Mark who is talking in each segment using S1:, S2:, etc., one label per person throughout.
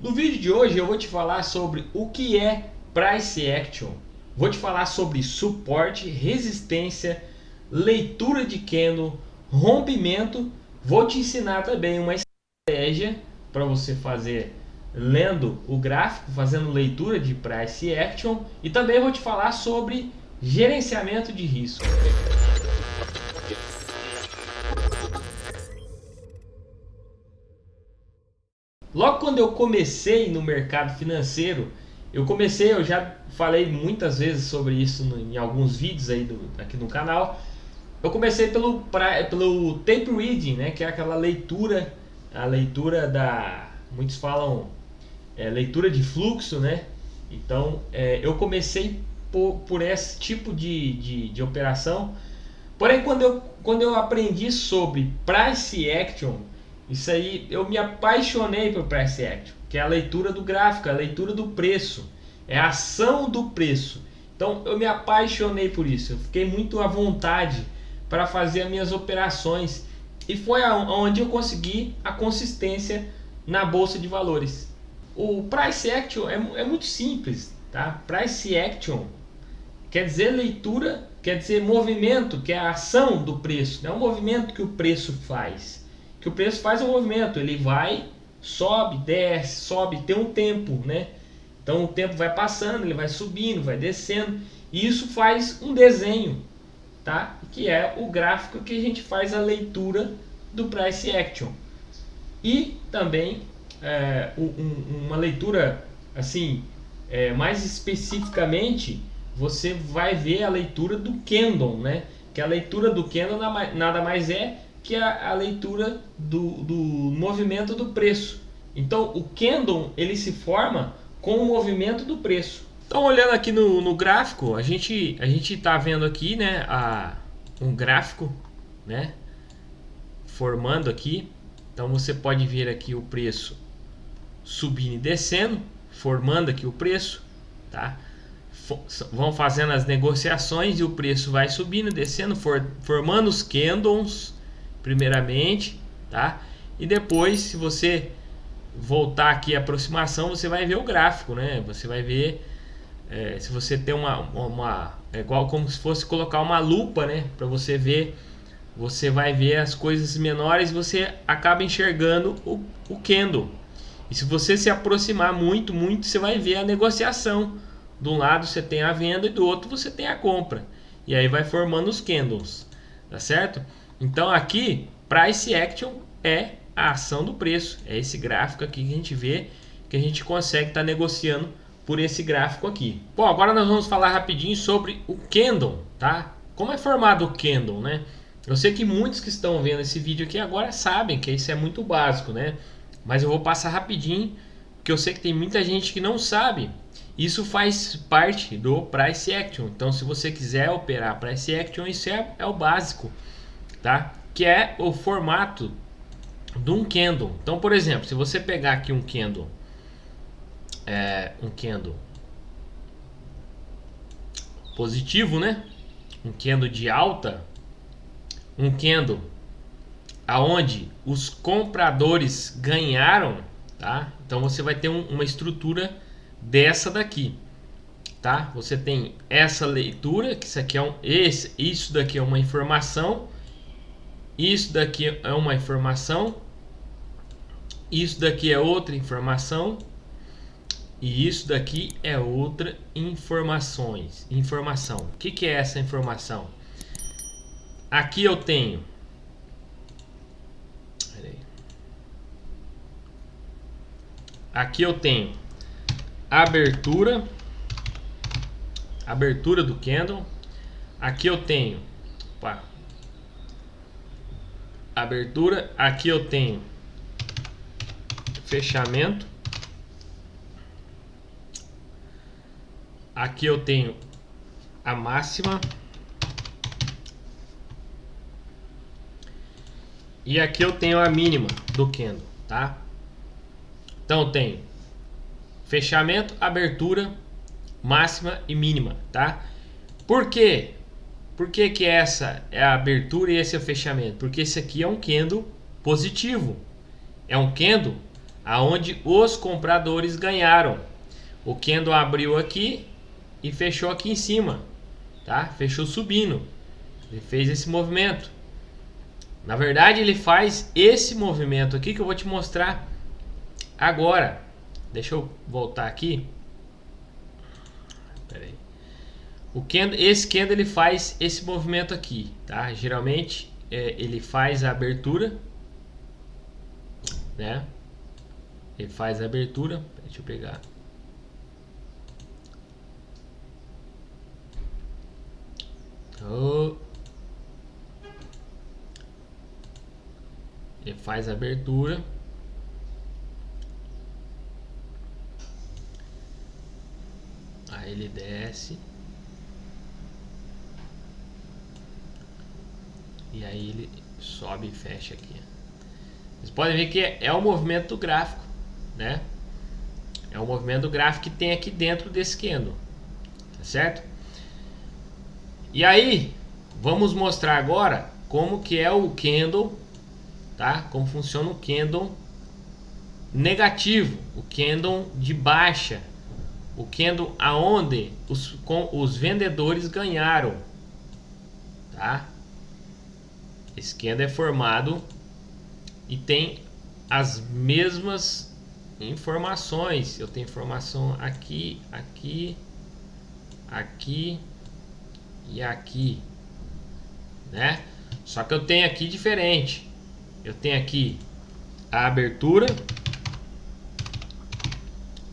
S1: No vídeo de hoje eu vou te falar sobre o que é Price Action. Vou te falar sobre suporte, resistência, leitura de candle, rompimento. Vou te ensinar também uma estratégia para você fazer lendo o gráfico, fazendo leitura de Price Action, e também vou te falar sobre gerenciamento de risco. Logo quando eu comecei no mercado financeiro, eu já falei muitas vezes sobre isso em alguns vídeos aí aqui no canal. Eu comecei pelo tape reading, né, que é aquela leitura, a leitura muitos falam leitura de fluxo, né? Então eu comecei por esse tipo de operação. Porém, quando eu aprendi sobre Price Action, isso aí, eu me apaixonei por Price Action, que é a leitura do gráfico, a leitura do preço, é a ação do preço. Então eu me apaixonei por isso, eu fiquei muito à vontade para fazer as minhas operações, e foi onde eu consegui a consistência na bolsa de valores. O Price Action é muito simples, tá? Price Action quer dizer leitura, quer dizer movimento, que é a ação do preço, não é o movimento que o preço faz. Que o preço faz um movimento, ele vai, sobe, desce, sobe, tem um tempo, né? Então o tempo vai passando, ele vai subindo, vai descendo, e isso faz um desenho, tá? Que é o gráfico que a gente faz a leitura do Price Action. E também uma leitura assim, mais especificamente, você vai ver a leitura do candle, né? Que a leitura do candle nada mais é que a leitura do movimento do preço. Então o candle ele se forma com o movimento do preço. Então, olhando aqui no gráfico, a gente está vendo aqui, né, um gráfico, né, formando aqui. Então você pode ver aqui o preço subindo e descendo, formando aqui o preço, tá? Vão fazendo as negociações e o preço vai subindo e descendo, formando os candles primeiramente, tá? E depois, se você voltar aqui a aproximação, você vai ver o gráfico, né? Você vai ver se você tem é igual como se fosse colocar uma lupa, né? Para você ver, você vai ver as coisas menores, você acaba enxergando o candle. E se você se aproximar muito, você vai ver a negociação. De um lado você tem a venda e do outro você tem a compra. E aí vai formando os candles, tá certo? Então aqui, Price Action é a ação do preço. É esse gráfico aqui que a gente vê, que a gente consegue estar negociando por esse gráfico aqui. Bom, agora nós vamos falar rapidinho sobre o candle, tá? Como é formado o candle, né? Eu sei que muitos que estão vendo esse vídeo aqui agora sabem que isso é muito básico, né? Mas eu vou passar rapidinho, porque eu sei que tem muita gente que não sabe. Isso faz parte do Price Action. Então, se você quiser operar Price Action, isso é o básico, tá? Que é o formato de um candle. Então, por exemplo, se você pegar aqui um candle positivo, né? Um candle de alta, um candle aonde os compradores ganharam, tá? Então você vai ter uma estrutura dessa daqui, tá? Você tem essa leitura, que isso aqui isso daqui é uma informação, isso daqui é uma informação, isso daqui é outra informação, e isso daqui é outra informação. O que é essa informação? Aqui eu tenho, abertura do candle. Aqui eu tenho abertura, aqui eu tenho fechamento, aqui eu tenho a máxima, e aqui eu tenho a mínima do candle, tá? Então eu tenho fechamento, abertura, máxima e mínima, tá? Por quê? Por que essa é a abertura e esse é o fechamento? Porque esse aqui é um candle positivo. É um candle aonde os compradores ganharam. O candle abriu aqui e fechou aqui em cima, tá? Fechou subindo. Ele fez esse movimento. Na verdade, ele faz esse movimento aqui que eu vou te mostrar agora. Deixa eu voltar aqui. Pera aí. Esse candle ele faz esse movimento aqui, tá? Geralmente ele faz a abertura, né? Ele faz a abertura. Deixa eu pegar. Ele faz a abertura. Aí ele desce. E aí ele sobe e fecha aqui. Vocês podem ver que é o movimento do gráfico, né? É o movimento do gráfico que tem aqui dentro desse candle, tá certo? E aí, vamos mostrar agora como que é o candle, tá? Como funciona o candle negativo, o candle de baixa, o candle aonde os vendedores ganharam, tá? Esse candle é formado e tem as mesmas informações. Eu tenho informação aqui, aqui, aqui e aqui, né? Só que eu tenho aqui diferente. Eu tenho aqui a abertura,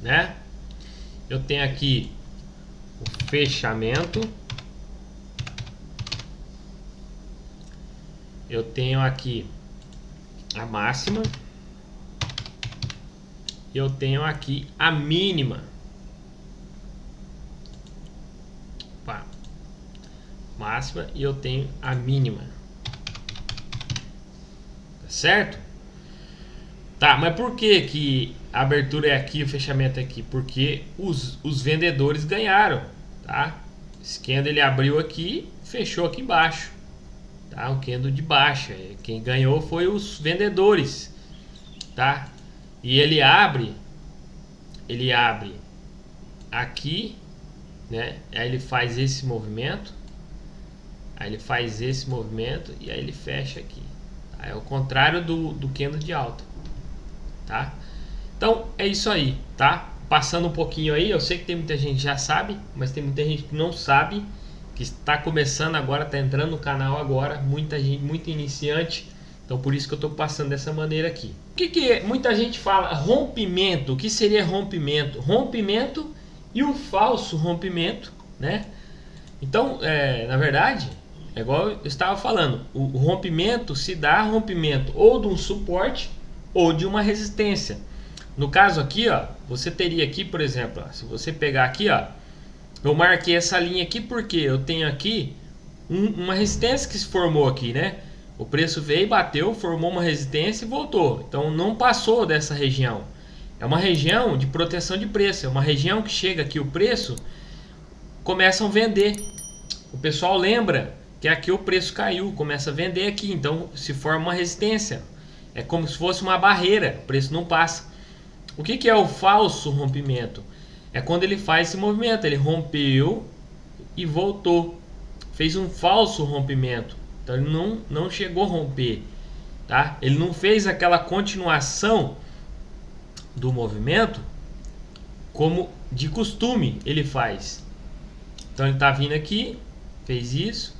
S1: né? Eu tenho aqui o fechamento. Eu tenho aqui a máxima. Eu tenho aqui a mínima. Opa. Máxima e eu tenho a mínima. Tá certo? Tá, mas por que a abertura é aqui e o fechamento é aqui? Porque os vendedores ganharam, tá? Esse candle ele abriu aqui, fechou aqui embaixo, tá? O candle de baixa. Quem ganhou foi os vendedores, tá? E ele abre aqui, né? Aí ele faz esse movimento, aí ele faz esse movimento e aí ele fecha aqui. Tá? É o contrário do candle de alta, tá? Então é isso aí, tá? Passando um pouquinho aí, eu sei que tem muita gente que já sabe, mas tem muita gente que não sabe, que está começando agora, está entrando no canal agora, muita gente, muito iniciante. Então por isso que eu estou passando dessa maneira aqui. O que é? Muita gente fala rompimento. O que seria rompimento? Rompimento e o falso rompimento, né? Então, na verdade, é igual eu estava falando. O rompimento se dá rompimento ou de um suporte ou de uma resistência. No caso aqui, ó, você teria aqui, por exemplo, ó, se você pegar aqui, ó, eu marquei essa linha aqui porque eu tenho aqui uma resistência que se formou aqui, né? O preço veio, bateu, formou uma resistência e voltou. Então não passou dessa região. É uma região de proteção de preço. É uma região que chega aqui o preço, começam a vender. O pessoal lembra que aqui o preço caiu, começa a vender aqui. Então se forma uma resistência. É como se fosse uma barreira, o preço não passa. O que é o falso rompimento? É quando ele faz esse movimento. Ele rompeu e voltou. Fez um falso rompimento. Então ele não chegou a romper, tá? Ele não fez aquela continuação do movimento como de costume ele faz. Então ele tá vindo aqui, fez isso,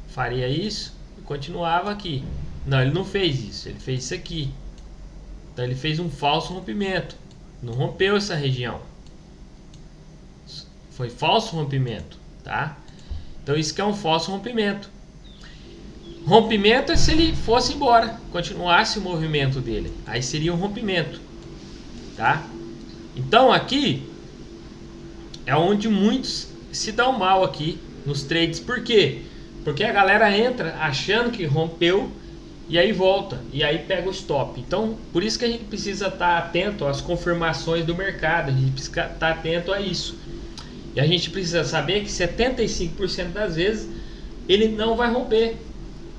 S1: faria isso e continuava aqui. Não, ele não fez isso, ele fez isso aqui. Então ele fez um falso rompimento, não rompeu essa região. Foi falso rompimento, tá? Então isso que é um falso rompimento. Rompimento é se ele fosse embora, continuasse o movimento dele. Aí seria um rompimento, tá? Então aqui é onde muitos se dão mal aqui nos trades. Por quê? Porque a galera entra achando que rompeu e aí volta, e aí pega o stop. Então por isso que a gente precisa estar atento às confirmações do mercado. A gente precisa estar atento a isso. E a gente precisa saber que 75% das vezes ele não vai romper.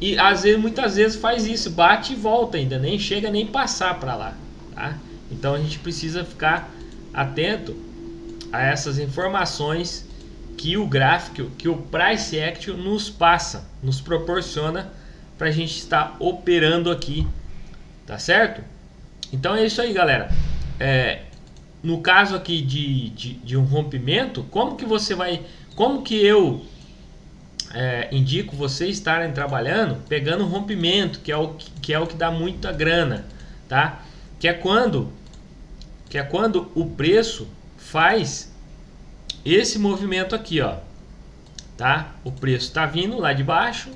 S1: E às vezes, muitas vezes faz isso, bate e volta ainda, nem chega nem passar para lá, tá? Então a gente precisa ficar atento a essas informações que o gráfico, que o Price Action nos passa, nos proporciona para a gente estar operando aqui, tá certo? Então é isso aí, galera. No caso aqui de um rompimento, como que eu indico vocês estarem trabalhando pegando rompimento, que é o que dá muita grana, tá? Que é quando o preço faz esse movimento aqui, ó, tá? O preço tá vindo lá de baixo,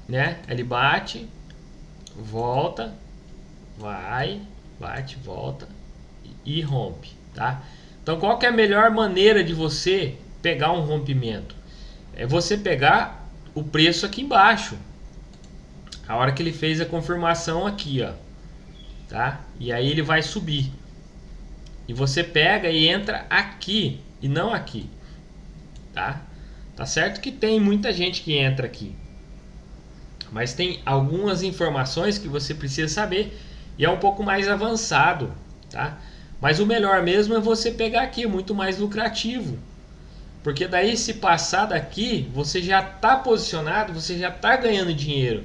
S1: né? Ele bate, volta, vai, bate, volta e rompe, tá? Então qual que é a melhor maneira de você pegar um rompimento? É você pegar o preço aqui embaixo, a hora que ele fez a confirmação aqui, ó, tá? E aí ele vai subir e você pega e entra aqui e não aqui, tá? Tá certo que tem muita gente que entra aqui, mas tem algumas informações que você precisa saber e é um pouco mais avançado, tá? Mas o melhor mesmo é você pegar aqui, é muito mais lucrativo. Porque daí se passar daqui, você já está posicionado, você já está ganhando dinheiro.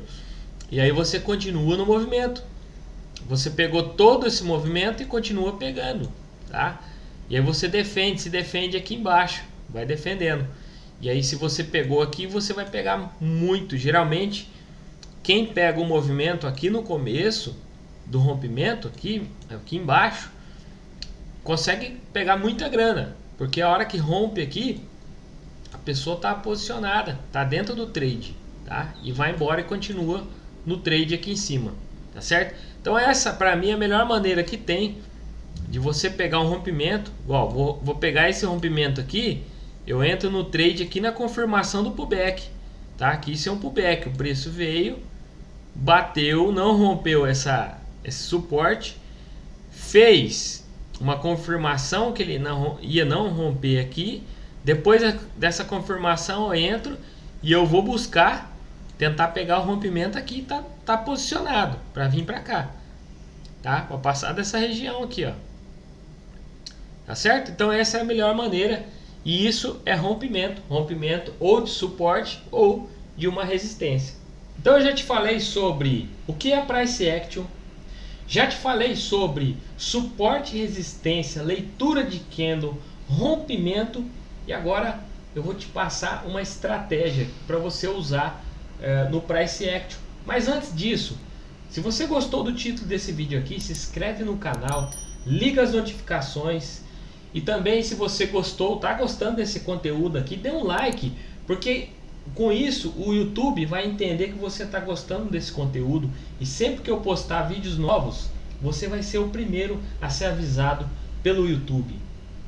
S1: E aí você continua no movimento. Você pegou todo esse movimento e continua pegando, tá? E aí você se defende aqui embaixo, vai defendendo. E aí se você pegou aqui, você vai pegar muito. Geralmente, quem pega o movimento aqui no começo do rompimento, aqui embaixo, consegue pegar muita grana. Porque a hora que rompe aqui, a pessoa está posicionada, está dentro do trade, tá? E vai embora e continua no trade aqui em cima, tá certo? Então essa para mim é a melhor maneira que tem de você pegar um rompimento. Igual, vou pegar esse rompimento aqui, eu entro no trade aqui na confirmação do pullback, tá? Aqui isso é um pullback, o preço veio, bateu, não rompeu esse suporte, fez uma confirmação que ele ia não romper aqui. Depois dessa confirmação eu entro e eu vou buscar tentar pegar o rompimento aqui, tá posicionado para vir para cá, tá? Para passar dessa região aqui, ó, tá certo? Então essa é a melhor maneira e isso é rompimento ou de suporte ou de uma resistência. Então eu já te falei sobre o que é Price Action. Já te falei sobre suporte e resistência, leitura de candle, rompimento e agora eu vou te passar uma estratégia para você usar no Price Action. Mas antes disso, se você gostou do título desse vídeo aqui, se inscreve no canal, liga as notificações e também se você tá gostando desse conteúdo aqui, dê um like, porque com isso o YouTube vai entender que você está gostando desse conteúdo e sempre que eu postar vídeos novos, você vai ser o primeiro a ser avisado pelo YouTube.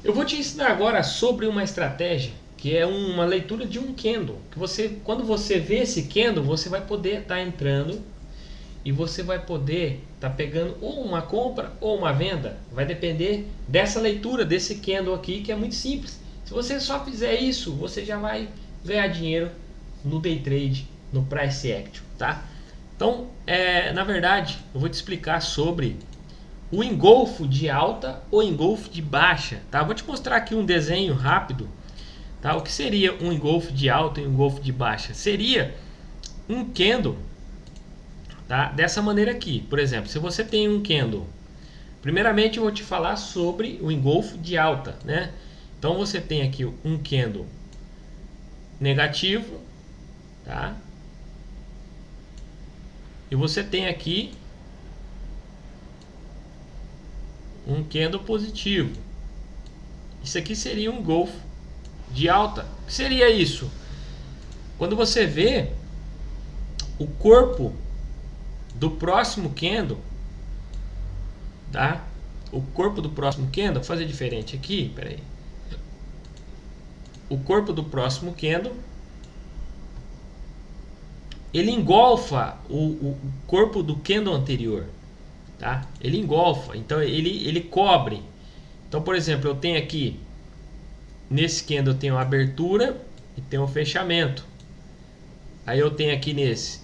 S1: Eu vou te ensinar agora sobre uma estratégia que é uma leitura de um candle, que quando você vê esse candle, você vai poder estar entrando e você vai poder estar pegando ou uma compra ou uma venda, vai depender dessa leitura desse candle aqui, que é muito simples. Se você só fizer isso, você já vai ganhar dinheiro no day trade, no Price Action, tá? Então, na verdade, eu vou te explicar sobre o engolfo de alta ou engolfo de baixa, tá? Vou te mostrar aqui um desenho rápido, tá? O que seria um engolfo de alta e um engolfo de baixa? Seria um candle, tá? Dessa maneira aqui. Por exemplo, se você tem um candle, primeiramente eu vou te falar sobre o engolfo de alta, né? Então você tem aqui um candle negativo, tá? E você tem aqui um candle positivo. Isso aqui seria um engolfo de alta. O que seria isso? Quando você vê o corpo do próximo candle, tá? O corpo do próximo candle, vou fazer diferente aqui, peraí. O corpo do próximo candle, ele engolfa o corpo do candle anterior, tá? Ele engolfa, então ele cobre. Então, por exemplo, eu tenho aqui nesse candle eu tenho a abertura e tenho o fechamento. Aí eu tenho aqui nesse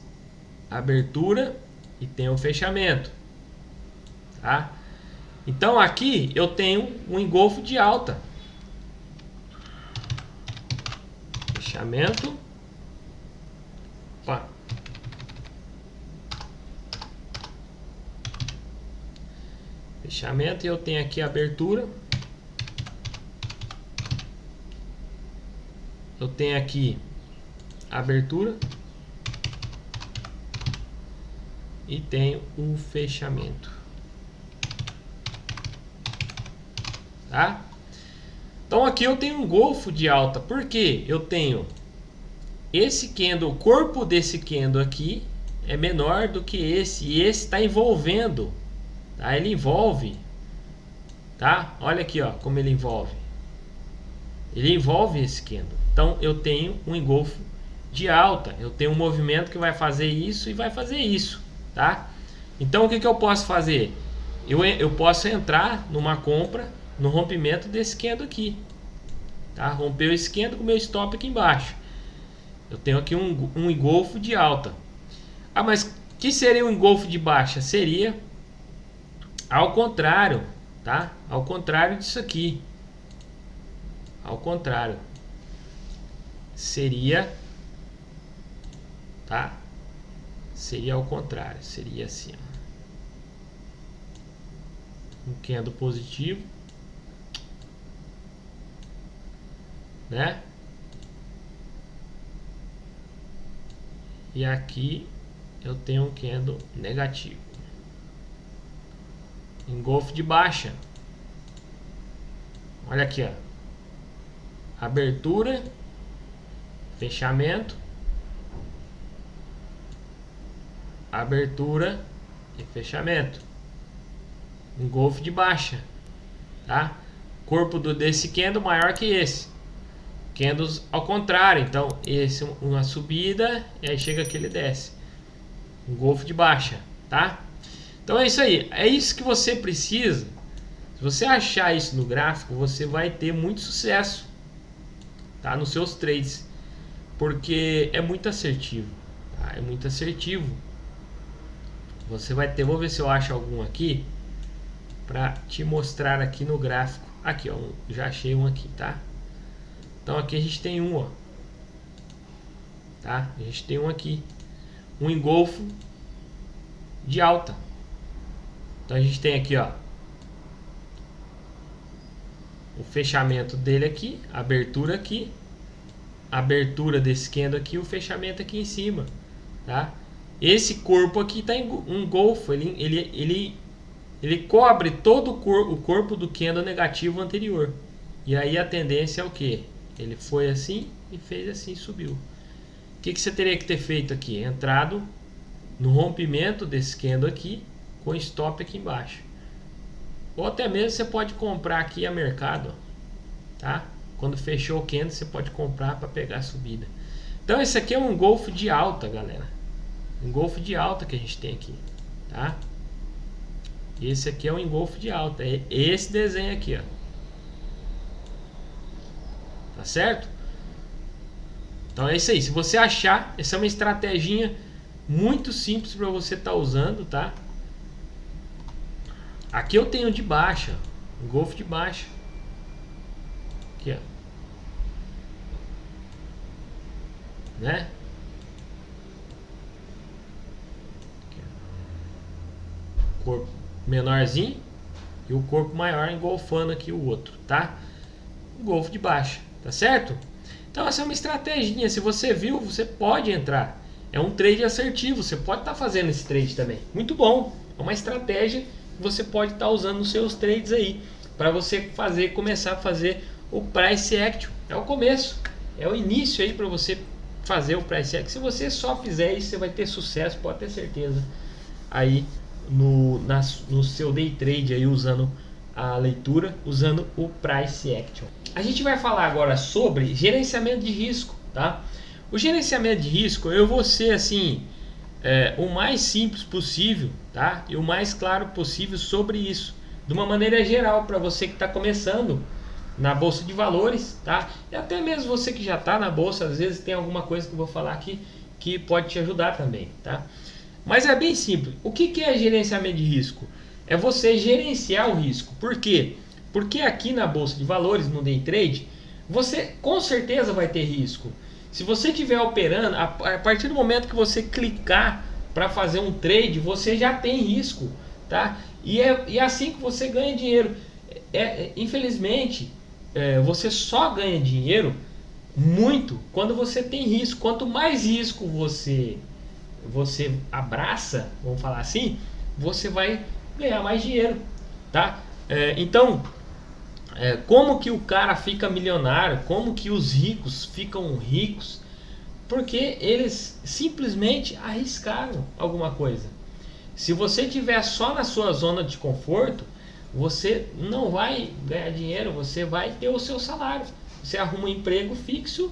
S1: abertura e tem o fechamento, tá? Então aqui eu tenho um engolfo de alta, fechamento, opa, fechamento, e eu tenho aqui a abertura, eu tenho aqui a abertura e tenho o fechamento, tá? Então aqui eu tenho um engolfo de alta, porque eu tenho esse candle, o corpo desse candle aqui é menor do que esse, e esse está envolvendo, tá? Ele envolve, tá? Olha aqui, ó, como ele envolve. Ele envolve esse candle. Então eu tenho um engolfo de alta, eu tenho um movimento que vai fazer isso e vai fazer isso, tá? Então o que eu posso fazer? Eu posso entrar numa compra no rompimento desse candle aqui, tá? Rompeu esse candle com o meu stop aqui embaixo. Eu tenho aqui um engolfo de alta. Ah, mas o que seria um engolfo de baixa? Seria ao contrário, tá? Ao contrário disso aqui. Ao contrário. Seria, tá? Seria ao contrário. Seria assim, ó. Um candle positivo, né? E aqui eu tenho um candle negativo. Engolfo de baixa. Olha aqui, ó. Abertura, fechamento, abertura e fechamento. Engolfo de baixa, tá? Corpo desse candle maior que esse. Candles ao contrário, então esse uma subida e aí chega aqui ele desce. Engolfo de baixa, tá? Então é isso aí, é isso que você precisa. Se você achar isso no gráfico, você vai ter muito sucesso, tá? Nos seus trades, porque é muito assertivo, tá? É muito assertivo. Você vai ter, vou ver se eu acho algum aqui para te mostrar aqui no gráfico. Aqui, ó, já achei um aqui, tá? Então aqui a gente tem um, ó, tá? A gente tem um aqui, um engolfo de alta. Então a gente tem aqui, ó, o fechamento dele aqui, a abertura aqui, a abertura desse candle aqui, o fechamento aqui em cima, tá? Esse corpo aqui tá em um engolfo, ele cobre todo o corpo do candle negativo anterior. E aí a tendência é o que? Ele foi assim e fez assim, subiu. O que você teria que ter feito aqui? Entrado no rompimento desse candle aqui, com stop aqui embaixo. Ou até mesmo você pode comprar aqui a mercado, tá? Quando fechou o candle, você pode comprar para pegar a subida. Então esse aqui é um engolfo de alta, galera. Um engolfo de alta que a gente tem aqui, tá? Esse aqui é um engolfo de alta. É esse desenho aqui, ó. Tá certo? Então é isso aí. Se você achar, essa é uma estratégia muito simples para você estar usando, tá? Aqui eu tenho de baixa, engolfo de baixa. Aqui, ó. Né? Aqui, ó. Corpo menorzinho e o corpo maior engolfando aqui o outro, tá? Engolfo de baixa. Tá certo? Então essa é uma estratégia. Se você viu, você pode entrar. É um trade assertivo. Você pode estar fazendo esse trade também. Muito bom. É uma estratégia que você pode estar usando nos seus trades aí. Para você começar a fazer o price action. É o começo. É o início aí para você fazer o price action. Se você só fizer isso, você vai ter sucesso. Pode ter certeza. Aí no seu day trade aí usando a leitura, usando o price action. A gente vai falar agora sobre gerenciamento de risco, tá? O gerenciamento de risco, eu vou ser assim, o mais simples possível, tá? E o mais claro possível sobre isso, de uma maneira geral, para você que está começando na bolsa de valores, tá? E até mesmo você que já está na bolsa, às vezes tem alguma coisa que eu vou falar aqui que pode te ajudar também, tá? Mas é bem simples. O que é gerenciamento de risco? É você gerenciar o risco. Por quê? Porque aqui na Bolsa de Valores, no Day Trade, você com certeza vai ter risco. Se você estiver operando, a partir do momento que você clicar para fazer um trade, você já tem risco, tá? E é assim que você ganha dinheiro. Infelizmente, você só ganha dinheiro muito quando você tem risco. Quanto mais risco você abraça, vamos falar assim, você vai ganhar mais dinheiro, tá? Então, como que o cara fica milionário? Como que os ricos ficam ricos? Porque eles simplesmente arriscaram alguma coisa. Se você estiver só na sua zona de conforto, você não vai ganhar dinheiro, você vai ter o seu salário. Você arruma um emprego fixo,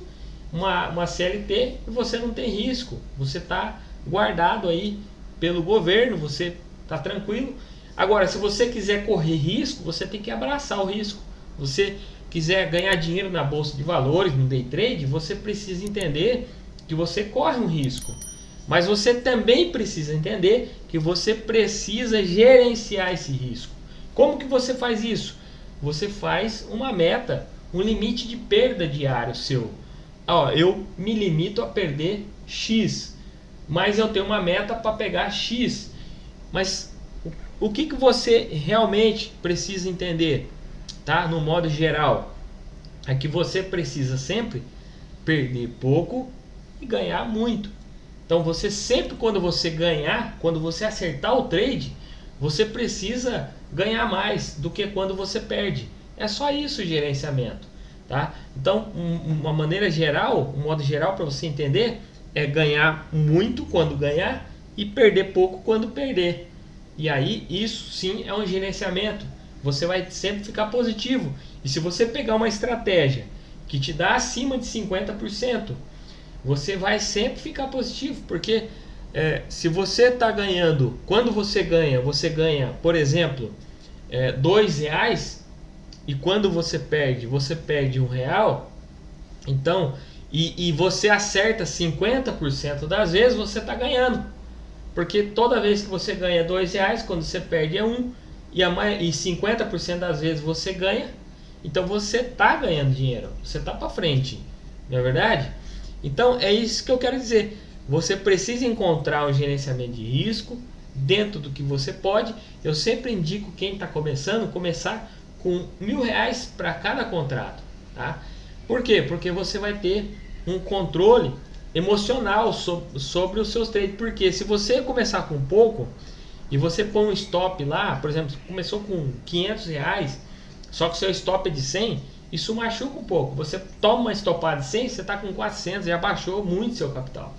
S1: uma CLT, e você não tem risco. Você está guardado aí pelo governo, você está tranquilo. Agora, se você quiser correr risco, você tem que abraçar o risco. Você quiser ganhar dinheiro na Bolsa de Valores, no Day Trade, você precisa entender que você corre um risco. Mas você também precisa entender que você precisa gerenciar esse risco. Como que você faz isso? Você faz uma meta, um limite de perda diário seu. Eu me limito a perder X, mas eu tenho uma meta para pegar X. Mas o que você realmente precisa entender, tá? No modo geral, é que você precisa sempre perder pouco e ganhar muito. Então você sempre, quando você ganhar, quando você acertar o trade, você precisa ganhar mais do que quando você perde. É só isso o gerenciamento, tá? Então, uma maneira geral, um modo geral para você entender, é ganhar muito quando ganhar e perder pouco quando perder. E aí, isso sim é um gerenciamento. Você vai sempre ficar positivo. E se você pegar uma estratégia que te dá acima de 50%, você vai sempre ficar positivo, porque se você está ganhando, quando você ganha, por exemplo, R$2, e quando você perde R$1, então, e você acerta 50% das vezes, você está ganhando, porque toda vez que você ganha R$2, quando você perde é 1, e 50% das vezes você ganha, então você está ganhando dinheiro, você está para frente, não é verdade? Então é isso que eu quero dizer. Você precisa encontrar um gerenciamento de risco dentro do que você pode. Eu sempre indico quem está começando, começar com R$1.000 para cada contrato, tá? Por quê? Porque você vai ter um controle emocional sobre os seus trades. Porque se você começar com pouco e você põe um stop lá, por exemplo, começou com R$500, só que o seu stop é de 100, isso machuca um pouco. Você toma uma estopada de 100, você está com 400, já baixou muito seu capital.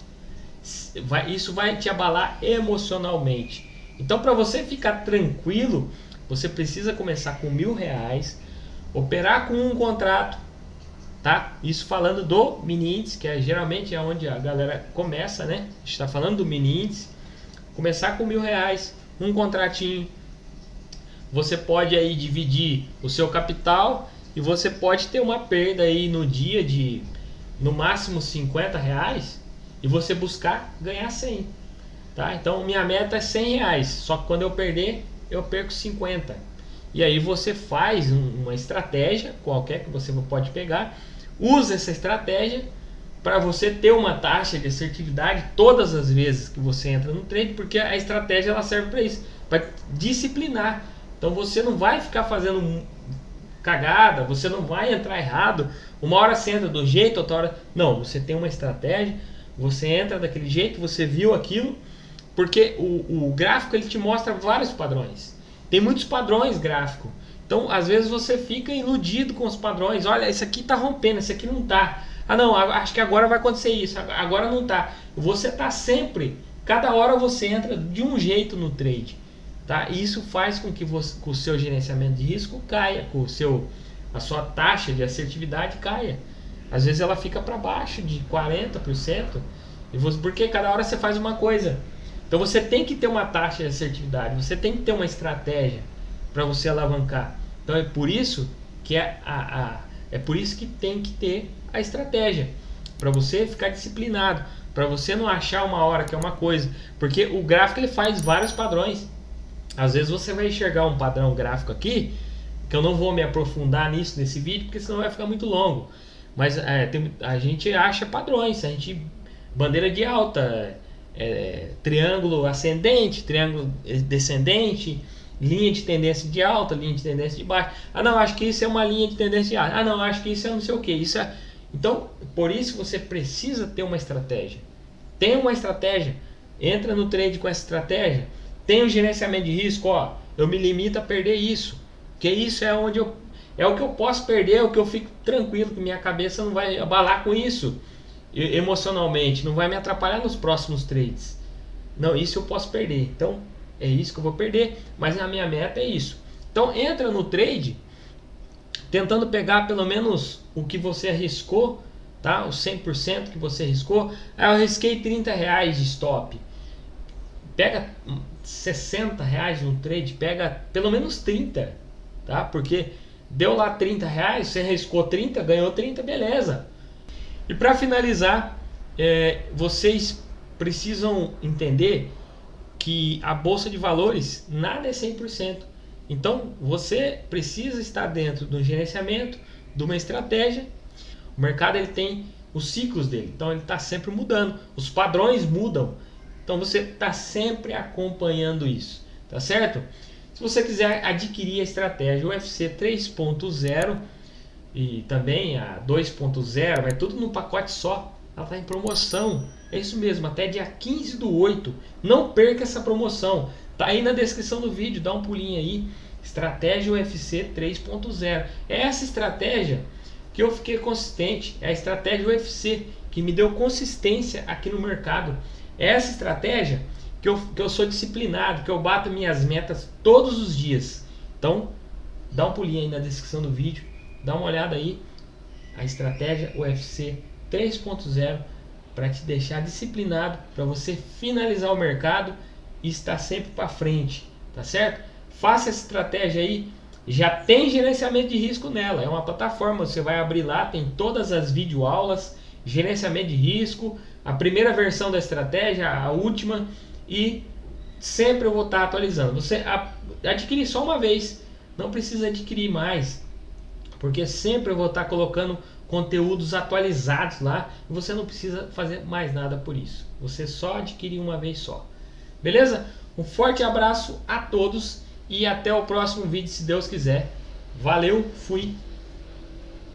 S1: Isso vai te abalar emocionalmente. Então, para você ficar tranquilo, você precisa começar com R$1.000, operar com um contrato, tá? Isso falando do mini índice, que geralmente é onde a galera começa, né? A gente está falando do mini índice. Começar com R$1.000, um contratinho. Você pode aí dividir o seu capital e você pode ter uma perda aí no dia de no máximo R$50 e você buscar ganhar 100, tá? Então minha meta é R$100, só que quando eu perder eu perco 50. E aí você faz uma estratégia qualquer que você pode pegar, usa essa estratégia para você ter uma taxa de assertividade todas as vezes que você entra no trade, porque a estratégia ela serve para isso, para disciplinar. Então você não vai ficar fazendo cagada, você não vai entrar errado. Uma hora você entra do jeito, outra hora não. Você tem uma estratégia, você entra daquele jeito, você viu aquilo, porque o gráfico ele te mostra vários padrões. Tem muitos padrões gráfico. Então às vezes você fica iludido com os padrões. Olha, esse aqui tá rompendo, esse aqui não tá. Ah não, acho que agora vai acontecer isso, agora não tá. Você tá sempre, cada hora você entra de um jeito no trade, tá? E isso faz com que com o seu gerenciamento de risco caia, a sua taxa de assertividade caia. Às vezes ela fica para baixo de 40%, porque cada hora você faz uma coisa. Então você tem que ter uma taxa de assertividade, você tem que ter uma estratégia para você alavancar. Então é por isso que é por isso que tem que ter a estratégia, para você ficar disciplinado. para você não achar uma hora que é uma coisa, porque o gráfico ele faz vários padrões. Às vezes você vai enxergar um padrão gráfico aqui, que eu não vou me aprofundar nisso nesse vídeo, porque senão vai ficar muito longo. Mas a gente acha padrões, a gente bandeira de alta, triângulo ascendente, triângulo descendente, linha de tendência de alta, linha de tendência de baixa. Ah, não, acho que isso é uma linha de tendência de alta. Ah, não, acho que isso é não sei o que. Isso é... Então, por isso você precisa ter uma estratégia. Tem uma estratégia, entra no trade com essa estratégia. Tem o gerenciamento de risco, ó, eu me limito a perder isso, porque isso é onde é o que eu posso perder, o que eu fico tranquilo, que minha cabeça não vai abalar com isso emocionalmente, não vai me atrapalhar nos próximos trades. Não, isso eu posso perder, então é isso que eu vou perder, mas a minha meta é isso. Então entra no trade tentando pegar pelo menos o que você arriscou, tá? O 100% que você arriscou. Aí eu arrisquei R$30 de stop. Pega R$60 no trade, pega pelo menos 30, tá? Porque deu lá R$30, você arriscou 30, ganhou 30, beleza. E para finalizar, vocês precisam entender que a bolsa de valores nada é 100%. Então você precisa estar dentro do gerenciamento, de uma estratégia. O mercado ele tem os ciclos dele, então ele está sempre mudando, os padrões mudam. Então você está sempre acompanhando isso, tá certo? Se você quiser adquirir a estratégia UFC 3.0 e também a 2.0, vai tudo num pacote só. Ela está em promoção. É isso mesmo, até dia 15/8. Não perca essa promoção. Tá aí na descrição do vídeo, dá um pulinho aí. Estratégia UFC 3.0. É essa estratégia que eu fiquei consistente. É a estratégia UFC que me deu consistência aqui no mercado. É essa estratégia que eu sou disciplinado, que eu bato minhas metas todos os dias. Então, dá um pulinho aí na descrição do vídeo. Dá uma olhada aí. A estratégia UFC 3.0 para te deixar disciplinado, para você finalizar o mercado e estar sempre para frente, tá certo? Faça essa estratégia aí, já tem gerenciamento de risco nela, é uma plataforma, você vai abrir lá, tem todas as videoaulas, gerenciamento de risco, a primeira versão da estratégia, a última, e sempre eu vou estar atualizando. Você adquire só uma vez, não precisa adquirir mais, porque sempre eu vou estar colocando conteúdos atualizados lá e você não precisa fazer mais nada por isso. Você só adquire uma vez só. Beleza? Um forte abraço a todos e até o próximo vídeo, se Deus quiser. Valeu, fui!